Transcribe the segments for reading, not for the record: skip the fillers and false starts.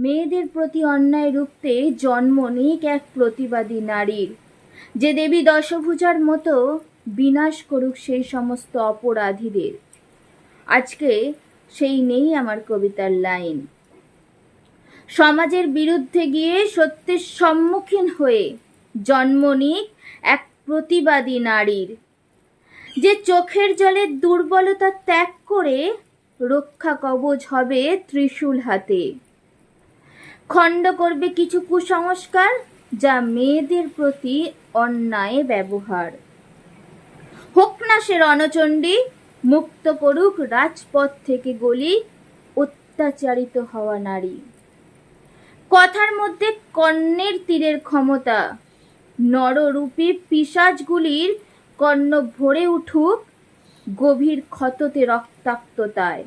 মেয়েদের প্রতি অন্যায় রুখতে জন্ম নিক এক প্রতিবাদী নারীর, যে দেবী দশভুজার মতো বিনাশ করুক সেই সমস্ত অপরাধীদের। আজকে সেই নেই আমার কবিতার লাইন। সমাজের বিরুদ্ধে গিয়ে সত্যের সম্মুখীন হয়ে জন্ম নিক এক প্রতিবাদী নারীর, যে চোখের জলের দুর্বলতা ত্যাগ করে রক্ষা কবচ হবে ত্রিশূল হাতে। খণ্ড করবে কিছু কুসংস্কার যা মেয়েদের প্রতি অন্যায় ব্যবহার। হোক না সে রণচণ্ডী, মুক্ত করুক রাজপথ থেকে গলি অত্যাচারিত হওয়া নারী। কথার মধ্যে কর্ণের তীরের ক্ষমতা, নররূপী পিশাচগুলির কর্ণ ভরে উঠুক গভীর ক্ষততে রক্তাক্ততায়।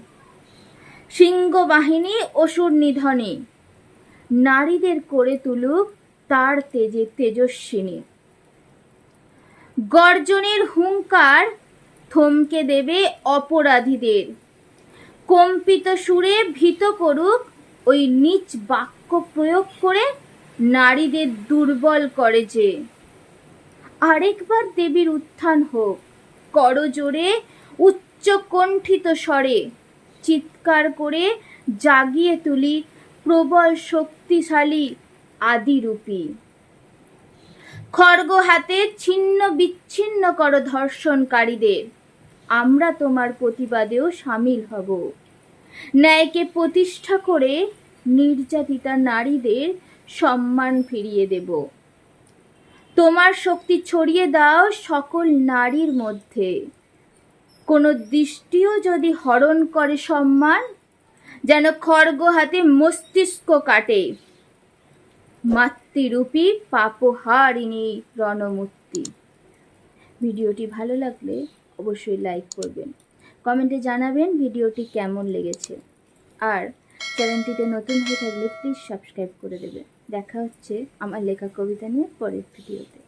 সিংহ বাহিনী অসুর নিধনে নারীদের করে তুলুক তার তেজে তেজস্বিনী। গর্জনের হুঙ্কার থমকে দেবে অপরাধীদের, কম্পিত সুরে ভীত করুক ওই নীচ বাক্য প্রয়োগ করে নারীদের দুর্বল করে যে। আরেকবার দেবীর উত্থান হোক করজোরে উচ্চ কণ্ঠিত স্বরে, চিৎকার করে জাগিয়ে তুলি প্রবল শক্তিশালী আদিরূপী। খড়গ হাতে ছিন্ন বিচ্ছিন্ন করো ধর্ষণকারীদের, আমরা তোমার প্রতিবাদেও সামিল হব। ন্যায়কে প্রতিষ্ঠা করে নির্যাতিতা নারীদের সম্মান ফিরিয়ে দেব। তোমার শক্তি ছড়িয়ে দাও সকল নারীর মধ্যে, কোনো দৃষ্টিও যদি হরণ করে সম্মান, যেন খড়গ হাতে মস্তিষ্ক কাটে মাতৃরূপী পাপহারিণী রণমূর্তি। ভিডিওটি ভালো লাগলে অবশ্যই লাইক করবেন, কমেন্টে জানাবেন ভিডিওটি কেমন লেগেছে, আর চ্যানেলটিতে নতুন হয়ে থাকলে প্লিজ সাবস্ক্রাইব করে দেবে। দেখা হচ্ছে আমার লেখা কবিতা নিয়ে পরের ভিডিওতে।